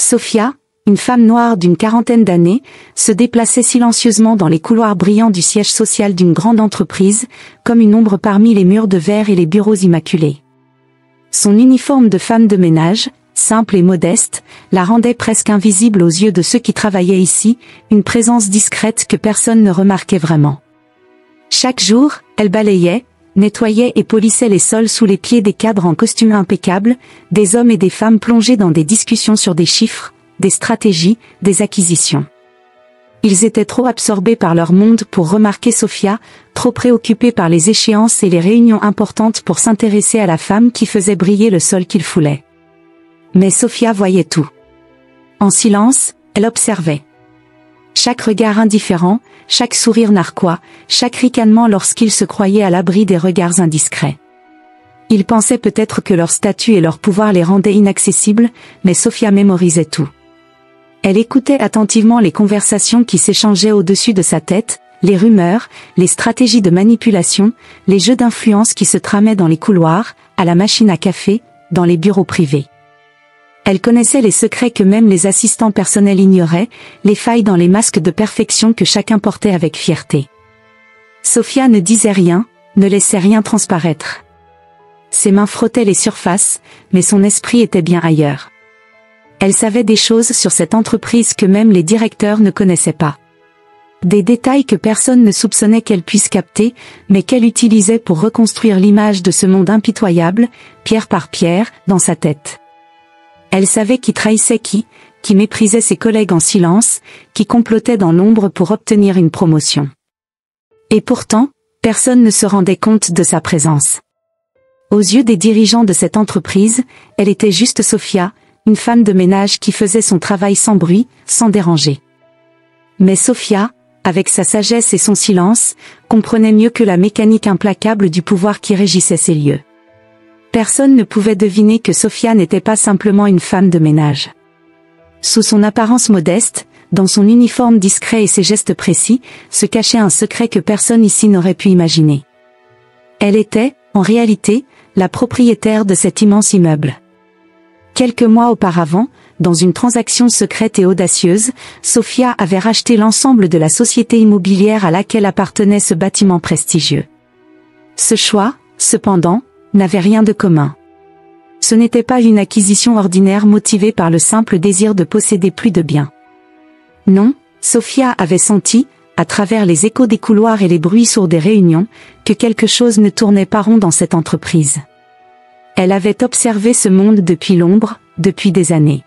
Sophia, une femme noire d'une quarantaine d'années, se déplaçait silencieusement dans les couloirs brillants du siège social d'une grande entreprise, comme une ombre parmi les murs de verre et les bureaux immaculés. Son uniforme de femme de ménage, simple et modeste, la rendait presque invisible aux yeux de ceux qui travaillaient ici, une présence discrète que personne ne remarquait vraiment. Chaque jour, elle balayait, nettoyait et polissait les sols sous les pieds des cadres en costume impeccable, des hommes et des femmes plongés dans des discussions sur des chiffres, des stratégies, des acquisitions. Ils étaient trop absorbés par leur monde pour remarquer Sophia, trop préoccupés par les échéances et les réunions importantes pour s'intéresser à la femme qui faisait briller le sol qu'ils foulaient. Mais Sophia voyait tout. En silence, elle observait. Chaque regard indifférent, chaque sourire narquois, chaque ricanement lorsqu'ils se croyaient à l'abri des regards indiscrets. Ils pensaient peut-être que leur statut et leur pouvoir les rendaient inaccessibles, mais Sophia mémorisait tout. Elle écoutait attentivement les conversations qui s'échangeaient au-dessus de sa tête, les rumeurs, les stratégies de manipulation, les jeux d'influence qui se tramaient dans les couloirs, à la machine à café, dans les bureaux privés. Elle connaissait les secrets que même les assistants personnels ignoraient, les failles dans les masques de perfection que chacun portait avec fierté. Sophia ne disait rien, ne laissait rien transparaître. Ses mains frottaient les surfaces, mais son esprit était bien ailleurs. Elle savait des choses sur cette entreprise que même les directeurs ne connaissaient pas. Des détails que personne ne soupçonnait qu'elle puisse capter, mais qu'elle utilisait pour reconstruire l'image de ce monde impitoyable, pierre par pierre, dans sa tête. Elle savait qui trahissait qui méprisait ses collègues en silence, qui complotait dans l'ombre pour obtenir une promotion. Et pourtant, personne ne se rendait compte de sa présence. Aux yeux des dirigeants de cette entreprise, elle était juste Sophia, une femme de ménage qui faisait son travail sans bruit, sans déranger. Mais Sophia, avec sa sagesse et son silence, comprenait mieux que la mécanique implacable du pouvoir qui régissait ces lieux. Personne ne pouvait deviner que Sophia n'était pas simplement une femme de ménage. Sous son apparence modeste, dans son uniforme discret et ses gestes précis, se cachait un secret que personne ici n'aurait pu imaginer. Elle était, en réalité, la propriétaire de cet immense immeuble. Quelques mois auparavant, dans une transaction secrète et audacieuse, Sophia avait racheté l'ensemble de la société immobilière à laquelle appartenait ce bâtiment prestigieux. Ce choix, cependant, n'avait rien de commun. Ce n'était pas une acquisition ordinaire motivée par le simple désir de posséder plus de biens. Non, Sophia avait senti, à travers les échos des couloirs et les bruits sourds des réunions, que quelque chose ne tournait pas rond dans cette entreprise. Elle avait observé ce monde depuis l'ombre, depuis des années.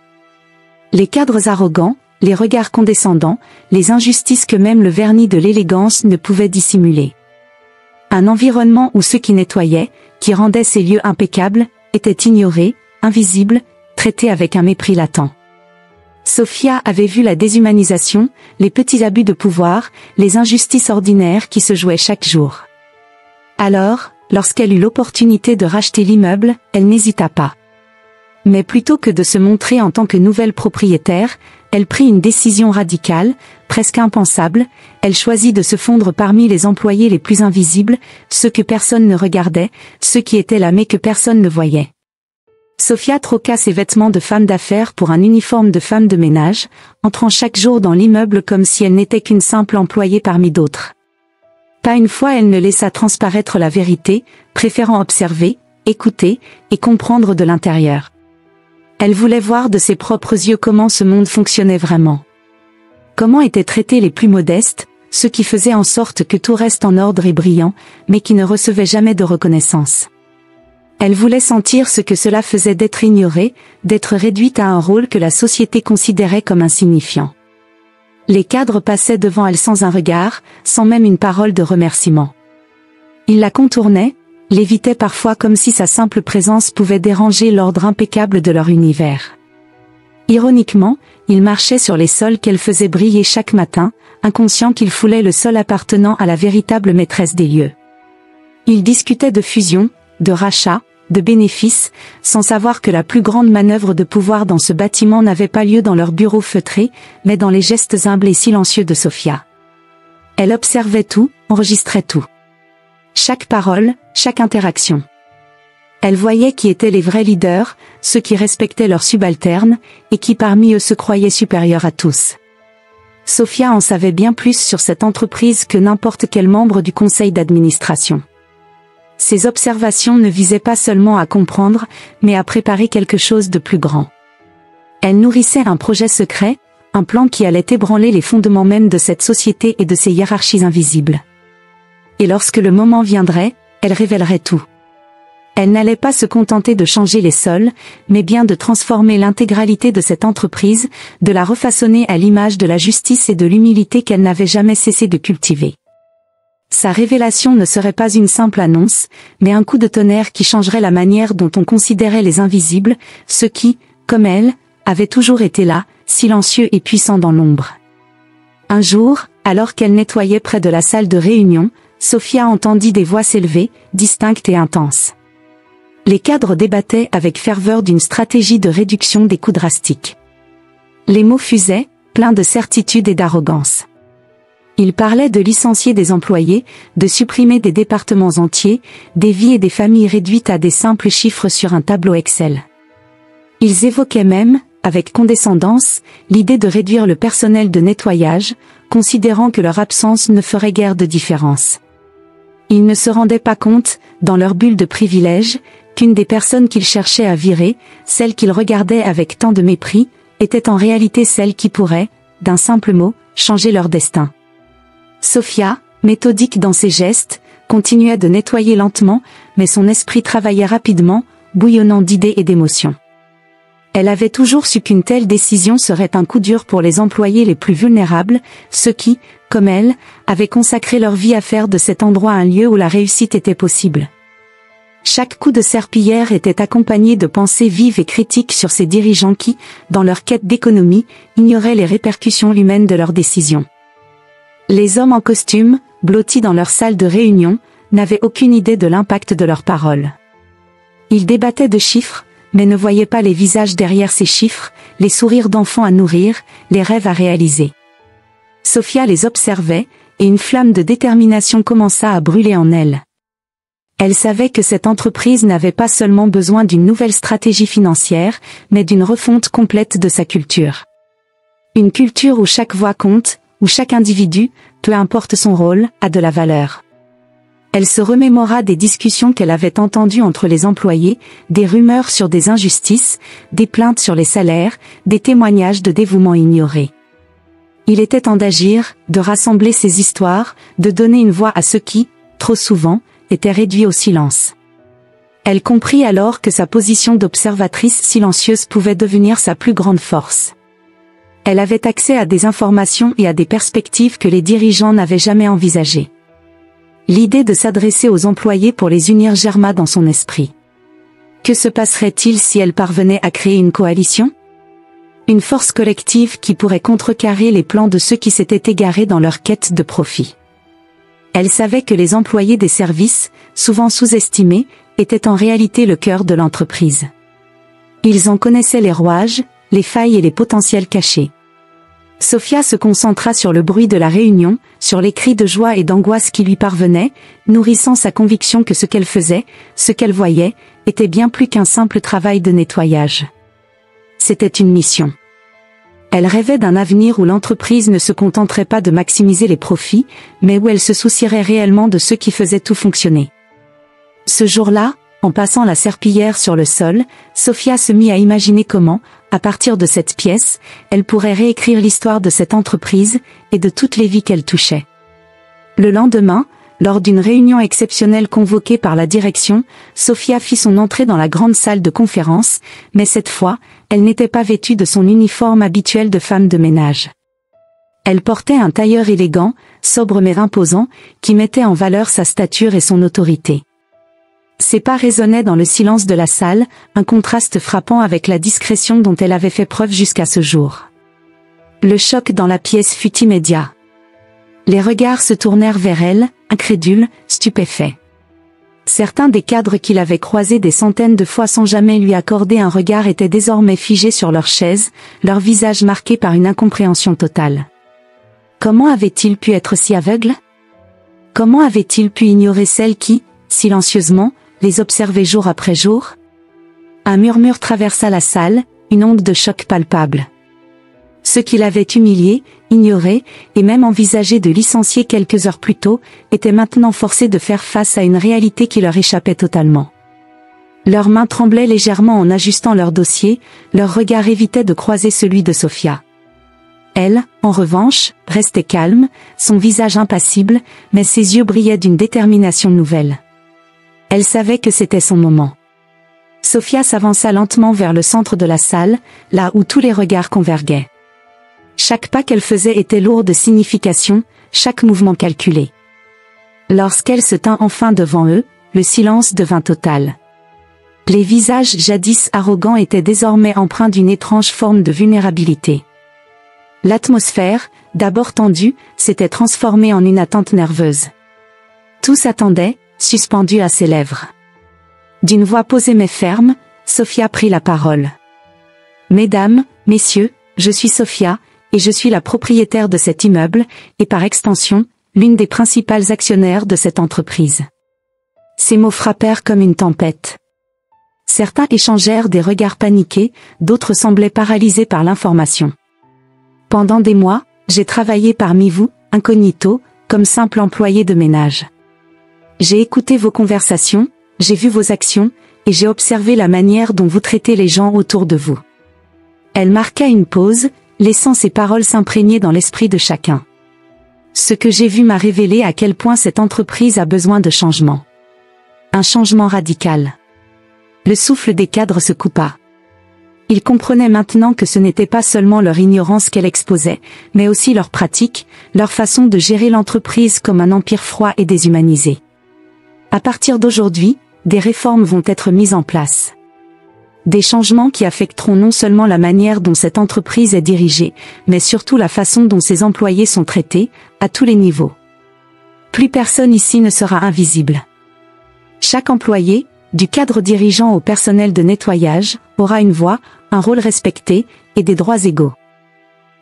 Les cadres arrogants, les regards condescendants, les injustices que même le vernis de l'élégance ne pouvait dissimuler. Un environnement où ceux qui nettoyaient, qui rendaient ces lieux impeccables, étaient ignorés, invisibles, traités avec un mépris latent. Sophia avait vu la déshumanisation, les petits abus de pouvoir, les injustices ordinaires qui se jouaient chaque jour. Alors, lorsqu'elle eut l'opportunité de racheter l'immeuble, elle n'hésita pas. Mais plutôt que de se montrer en tant que nouvelle propriétaire, elle prit une décision radicale, presque impensable, elle choisit de se fondre parmi les employés les plus invisibles, ceux que personne ne regardait, ceux qui étaient là mais que personne ne voyait. Sophia troqua ses vêtements de femme d'affaires pour un uniforme de femme de ménage, entrant chaque jour dans l'immeuble comme si elle n'était qu'une simple employée parmi d'autres. Pas une fois elle ne laissa transparaître la vérité, préférant observer, écouter et comprendre de l'intérieur. Elle voulait voir de ses propres yeux comment ce monde fonctionnait vraiment. Comment étaient traités les plus modestes, ceux qui faisaient en sorte que tout reste en ordre et brillant, mais qui ne recevaient jamais de reconnaissance. Elle voulait sentir ce que cela faisait d'être ignorée, d'être réduite à un rôle que la société considérait comme insignifiant. Les cadres passaient devant elle sans un regard, sans même une parole de remerciement. Ils la contournaient, l'évitaient parfois comme si sa simple présence pouvait déranger l'ordre impeccable de leur univers. Ironiquement, ils marchaient sur les sols qu'elle faisait briller chaque matin, inconscients qu'ils foulaient le sol appartenant à la véritable maîtresse des lieux. Ils discutaient de fusion, de rachat, de bénéfices, sans savoir que la plus grande manœuvre de pouvoir dans ce bâtiment n'avait pas lieu dans leur bureau feutré, mais dans les gestes humbles et silencieux de Sophia. Elle observait tout, enregistrait tout. Chaque parole, chaque interaction. Elle voyait qui étaient les vrais leaders, ceux qui respectaient leurs subalternes, et qui parmi eux se croyaient supérieurs à tous. Sophia en savait bien plus sur cette entreprise que n'importe quel membre du conseil d'administration. Ses observations ne visaient pas seulement à comprendre, mais à préparer quelque chose de plus grand. Elle nourrissait un projet secret, un plan qui allait ébranler les fondements mêmes de cette société et de ses hiérarchies invisibles. Et lorsque le moment viendrait, elle révélerait tout. Elle n'allait pas se contenter de changer les sols, mais bien de transformer l'intégralité de cette entreprise, de la refaçonner à l'image de la justice et de l'humilité qu'elle n'avait jamais cessé de cultiver. Sa révélation ne serait pas une simple annonce, mais un coup de tonnerre qui changerait la manière dont on considérait les invisibles, ceux qui, comme elle, avaient toujours été là, silencieux et puissants dans l'ombre. Un jour, alors qu'elle nettoyait près de la salle de réunion, Sophia entendit des voix s'élever, distinctes et intenses. Les cadres débattaient avec ferveur d'une stratégie de réduction des coûts drastiques. Les mots fusaient, pleins de certitude et d'arrogance. Ils parlaient de licencier des employés, de supprimer des départements entiers, des vies et des familles réduites à des simples chiffres sur un tableau Excel. Ils évoquaient même, avec condescendance, l'idée de réduire le personnel de nettoyage, considérant que leur absence ne ferait guère de différence. Ils ne se rendaient pas compte, dans leur bulle de privilèges, qu'une des personnes qu'ils cherchaient à virer, celle qu'ils regardaient avec tant de mépris, était en réalité celle qui pourrait, d'un simple mot, changer leur destin. Sophia, méthodique dans ses gestes, continuait de nettoyer lentement, mais son esprit travaillait rapidement, bouillonnant d'idées et d'émotions. Elle avait toujours su qu'une telle décision serait un coup dur pour les employés les plus vulnérables, ceux qui, comme elle, avaient consacré leur vie à faire de cet endroit un lieu où la réussite était possible. Chaque coup de serpillière était accompagné de pensées vives et critiques sur ces dirigeants qui, dans leur quête d'économie, ignoraient les répercussions humaines de leurs décisions. Les hommes en costume, blottis dans leur salle de réunion, n'avaient aucune idée de l'impact de leurs paroles. Ils débattaient de chiffres, mais ne voyaient pas les visages derrière ces chiffres, les sourires d'enfants à nourrir, les rêves à réaliser. Sophia les observait, et une flamme de détermination commença à brûler en elle. Elle savait que cette entreprise n'avait pas seulement besoin d'une nouvelle stratégie financière, mais d'une refonte complète de sa culture. Une culture où chaque voix compte, où chaque individu, peu importe son rôle, a de la valeur. Elle se remémora des discussions qu'elle avait entendues entre les employés, des rumeurs sur des injustices, des plaintes sur les salaires, des témoignages de dévouement ignorés. Il était temps d'agir, de rassembler ces histoires, de donner une voix à ceux qui, trop souvent, étaient réduits au silence. Elle comprit alors que sa position d'observatrice silencieuse pouvait devenir sa plus grande force. Elle avait accès à des informations et à des perspectives que les dirigeants n'avaient jamais envisagées. L'idée de s'adresser aux employés pour les unir germa dans son esprit. Que se passerait-il si elle parvenait à créer une coalition ? Une force collective qui pourrait contrecarrer les plans de ceux qui s'étaient égarés dans leur quête de profit. Elle savait que les employés des services, souvent sous-estimés, étaient en réalité le cœur de l'entreprise. Ils en connaissaient les rouages, les failles et les potentiels cachés. Sophia se concentra sur le bruit de la réunion, sur les cris de joie et d'angoisse qui lui parvenaient, nourrissant sa conviction que ce qu'elle faisait, ce qu'elle voyait, était bien plus qu'un simple travail de nettoyage. C'était une mission. Elle rêvait d'un avenir où l'entreprise ne se contenterait pas de maximiser les profits, mais où elle se soucierait réellement de ceux qui faisaient tout fonctionner. Ce jour-là, en passant la serpillière sur le sol, Sophia se mit à imaginer comment, à partir de cette pièce, elle pourrait réécrire l'histoire de cette entreprise, et de toutes les vies qu'elle touchait. Le lendemain, lors d'une réunion exceptionnelle convoquée par la direction, Sophia fit son entrée dans la grande salle de conférence, mais cette fois, elle n'était pas vêtue de son uniforme habituel de femme de ménage. Elle portait un tailleur élégant, sobre mais imposant, qui mettait en valeur sa stature et son autorité. Ses pas résonnaient dans le silence de la salle, un contraste frappant avec la discrétion dont elle avait fait preuve jusqu'à ce jour. Le choc dans la pièce fut immédiat. Les regards se tournèrent vers elle, incrédules, stupéfaits. Certains des cadres qu'il avait croisés des centaines de fois sans jamais lui accorder un regard étaient désormais figés sur leur chaise, leur visage marqué par une incompréhension totale. Comment avait-il pu être si aveugle ? Comment avait-il pu ignorer celle qui, silencieusement, les observer jour après jour? Un murmure traversa la salle, une onde de choc palpable. Ceux qui l'avaient humilié, ignoré, et même envisagé de licencier quelques heures plus tôt, étaient maintenant forcés de faire face à une réalité qui leur échappait totalement. Leurs mains tremblaient légèrement en ajustant leur dossier, leur regard évitait de croiser celui de Sophia. Elle, en revanche, restait calme, son visage impassible, mais ses yeux brillaient d'une détermination nouvelle. Elle savait que c'était son moment. Sophia s'avança lentement vers le centre de la salle, là où tous les regards convergeaient. Chaque pas qu'elle faisait était lourd de signification, chaque mouvement calculé. Lorsqu'elle se tint enfin devant eux, le silence devint total. Les visages jadis arrogants étaient désormais empreints d'une étrange forme de vulnérabilité. L'atmosphère, d'abord tendue, s'était transformée en une attente nerveuse. Tous attendaient, suspendus à ses lèvres. D'une voix posée mais ferme, Sophia prit la parole. « Mesdames, messieurs, je suis Sophia, et je suis la propriétaire de cet immeuble, et par extension, l'une des principales actionnaires de cette entreprise. » Ces mots frappèrent comme une tempête. Certains échangèrent des regards paniqués, d'autres semblaient paralysés par l'information. « Pendant des mois, j'ai travaillé parmi vous, incognito, comme simple employé de ménage. J'ai écouté vos conversations, j'ai vu vos actions, et j'ai observé la manière dont vous traitez les gens autour de vous. » Elle marqua une pause, laissant ses paroles s'imprégner dans l'esprit de chacun. « Ce que j'ai vu m'a révélé à quel point cette entreprise a besoin de changement. Un changement radical. » Le souffle des cadres se coupa. Ils comprenaient maintenant que ce n'était pas seulement leur ignorance qu'elle exposait, mais aussi leur pratique, leur façon de gérer l'entreprise comme un empire froid et déshumanisé. À partir d'aujourd'hui, des réformes vont être mises en place. Des changements qui affecteront non seulement la manière dont cette entreprise est dirigée, mais surtout la façon dont ses employés sont traités, à tous les niveaux. Plus personne ici ne sera invisible. Chaque employé, du cadre dirigeant au personnel de nettoyage, aura une voix, un rôle respecté, et des droits égaux.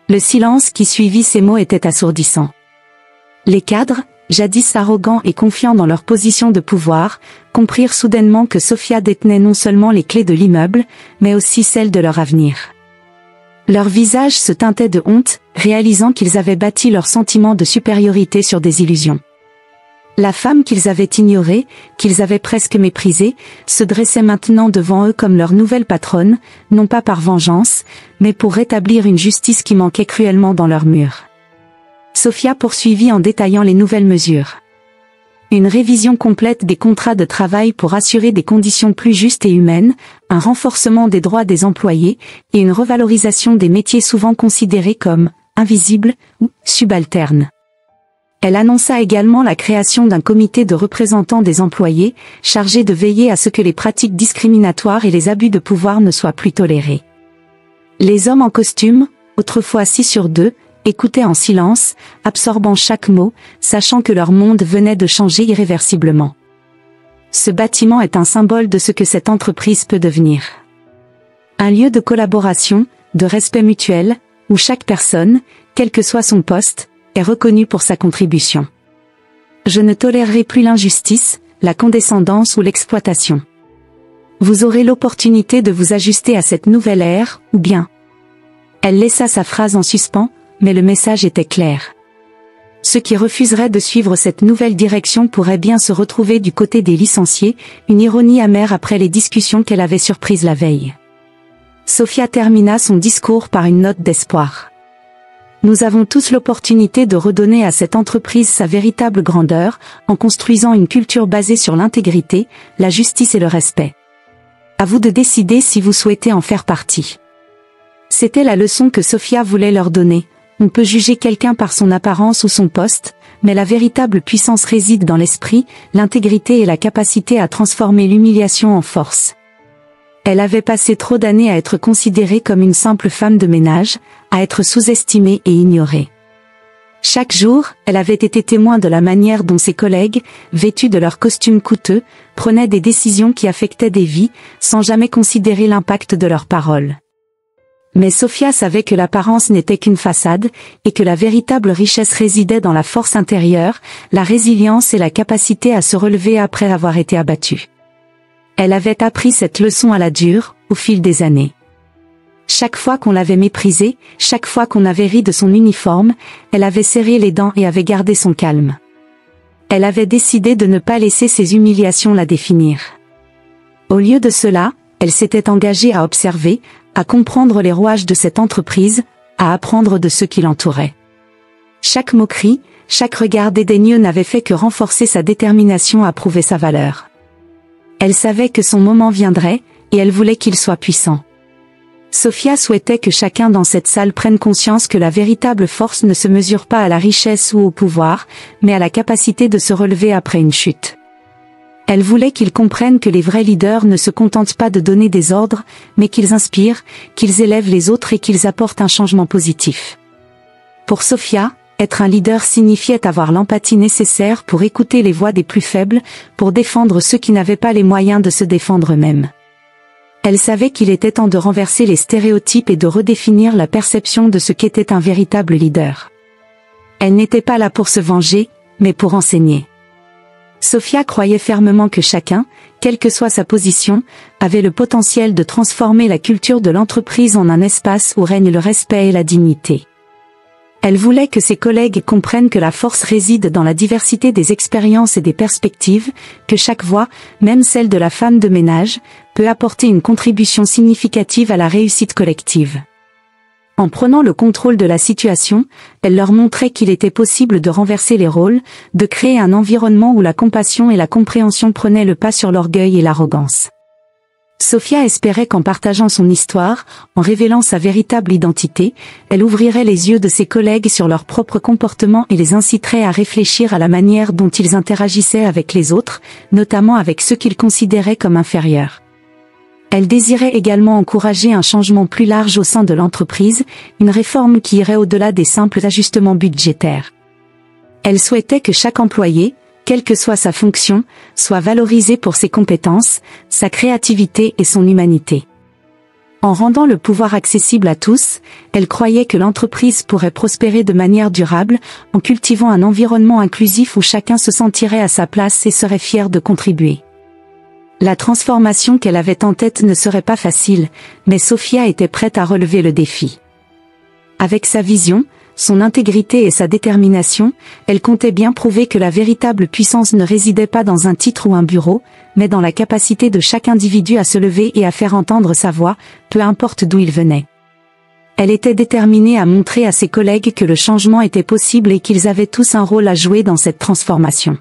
Le silence qui suivit ces mots était assourdissant. Les cadres, jadis arrogants et confiants dans leur position de pouvoir, comprirent soudainement que Sophia détenait non seulement les clés de l'immeuble, mais aussi celles de leur avenir. Leurs visages se teintaient de honte, réalisant qu'ils avaient bâti leur sentiment de supériorité sur des illusions. La femme qu'ils avaient ignorée, qu'ils avaient presque méprisée, se dressait maintenant devant eux comme leur nouvelle patronne, non pas par vengeance, mais pour rétablir une justice qui manquait cruellement dans leurs murs. Sophia poursuivit en détaillant les nouvelles mesures. Une révision complète des contrats de travail pour assurer des conditions plus justes et humaines, un renforcement des droits des employés, et une revalorisation des métiers souvent considérés comme invisibles ou subalternes. Elle annonça également la création d'un comité de représentants des employés, chargé de veiller à ce que les pratiques discriminatoires et les abus de pouvoir ne soient plus tolérés. Les hommes en costume, autrefois 6 sur 2, écoutaient en silence, absorbant chaque mot, sachant que leur monde venait de changer irréversiblement. Ce bâtiment est un symbole de ce que cette entreprise peut devenir. Un lieu de collaboration, de respect mutuel, où chaque personne, quel que soit son poste, est reconnue pour sa contribution. Je ne tolérerai plus l'injustice, la condescendance ou l'exploitation. Vous aurez l'opportunité de vous ajuster à cette nouvelle ère, ou bien. Elle laissa sa phrase en suspens, mais le message était clair. Ceux qui refuseraient de suivre cette nouvelle direction pourraient bien se retrouver du côté des licenciés, une ironie amère après les discussions qu'elle avait surprises la veille. Sophia termina son discours par une note d'espoir. Nous avons tous l'opportunité de redonner à cette entreprise sa véritable grandeur, en construisant une culture basée sur l'intégrité, la justice et le respect. À vous de décider si vous souhaitez en faire partie. C'était la leçon que Sophia voulait leur donner. On peut juger quelqu'un par son apparence ou son poste, mais la véritable puissance réside dans l'esprit, l'intégrité et la capacité à transformer l'humiliation en force. Elle avait passé trop d'années à être considérée comme une simple femme de ménage, à être sous-estimée et ignorée. Chaque jour, elle avait été témoin de la manière dont ses collègues, vêtus de leurs costumes coûteux, prenaient des décisions qui affectaient des vies, sans jamais considérer l'impact de leurs paroles. Mais Sophia savait que l'apparence n'était qu'une façade, et que la véritable richesse résidait dans la force intérieure, la résilience et la capacité à se relever après avoir été abattue. Elle avait appris cette leçon à la dure, au fil des années. Chaque fois qu'on l'avait méprisée, chaque fois qu'on avait ri de son uniforme, elle avait serré les dents et avait gardé son calme. Elle avait décidé de ne pas laisser ces humiliations la définir. Au lieu de cela, elle s'était engagée à observer, à comprendre les rouages de cette entreprise, à apprendre de ceux qui l'entouraient. Chaque moquerie, chaque regard dédaigneux n'avait fait que renforcer sa détermination à prouver sa valeur. Elle savait que son moment viendrait, et elle voulait qu'il soit puissant. Sophia souhaitait que chacun dans cette salle prenne conscience que la véritable force ne se mesure pas à la richesse ou au pouvoir, mais à la capacité de se relever après une chute. Elle voulait qu'ils comprennent que les vrais leaders ne se contentent pas de donner des ordres, mais qu'ils inspirent, qu'ils élèvent les autres et qu'ils apportent un changement positif. Pour Sophia, être un leader signifiait avoir l'empathie nécessaire pour écouter les voix des plus faibles, pour défendre ceux qui n'avaient pas les moyens de se défendre eux-mêmes. Elle savait qu'il était temps de renverser les stéréotypes et de redéfinir la perception de ce qu'était un véritable leader. Elle n'était pas là pour se venger, mais pour enseigner. Sophia croyait fermement que chacun, quelle que soit sa position, avait le potentiel de transformer la culture de l'entreprise en un espace où règne le respect et la dignité. Elle voulait que ses collègues comprennent que la force réside dans la diversité des expériences et des perspectives, que chaque voix, même celle de la femme de ménage, peut apporter une contribution significative à la réussite collective. En prenant le contrôle de la situation, elle leur montrait qu'il était possible de renverser les rôles, de créer un environnement où la compassion et la compréhension prenaient le pas sur l'orgueil et l'arrogance. Sophia espérait qu'en partageant son histoire, en révélant sa véritable identité, elle ouvrirait les yeux de ses collègues sur leur propre comportement et les inciterait à réfléchir à la manière dont ils interagissaient avec les autres, notamment avec ceux qu'ils considéraient comme inférieurs. Elle désirait également encourager un changement plus large au sein de l'entreprise, une réforme qui irait au-delà des simples ajustements budgétaires. Elle souhaitait que chaque employé, quelle que soit sa fonction, soit valorisé pour ses compétences, sa créativité et son humanité. En rendant le pouvoir accessible à tous, elle croyait que l'entreprise pourrait prospérer de manière durable, en cultivant un environnement inclusif où chacun se sentirait à sa place et serait fier de contribuer. La transformation qu'elle avait en tête ne serait pas facile, mais Sophia était prête à relever le défi. Avec sa vision, son intégrité et sa détermination, elle comptait bien prouver que la véritable puissance ne résidait pas dans un titre ou un bureau, mais dans la capacité de chaque individu à se lever et à faire entendre sa voix, peu importe d'où il venait. Elle était déterminée à montrer à ses collègues que le changement était possible et qu'ils avaient tous un rôle à jouer dans cette transformation.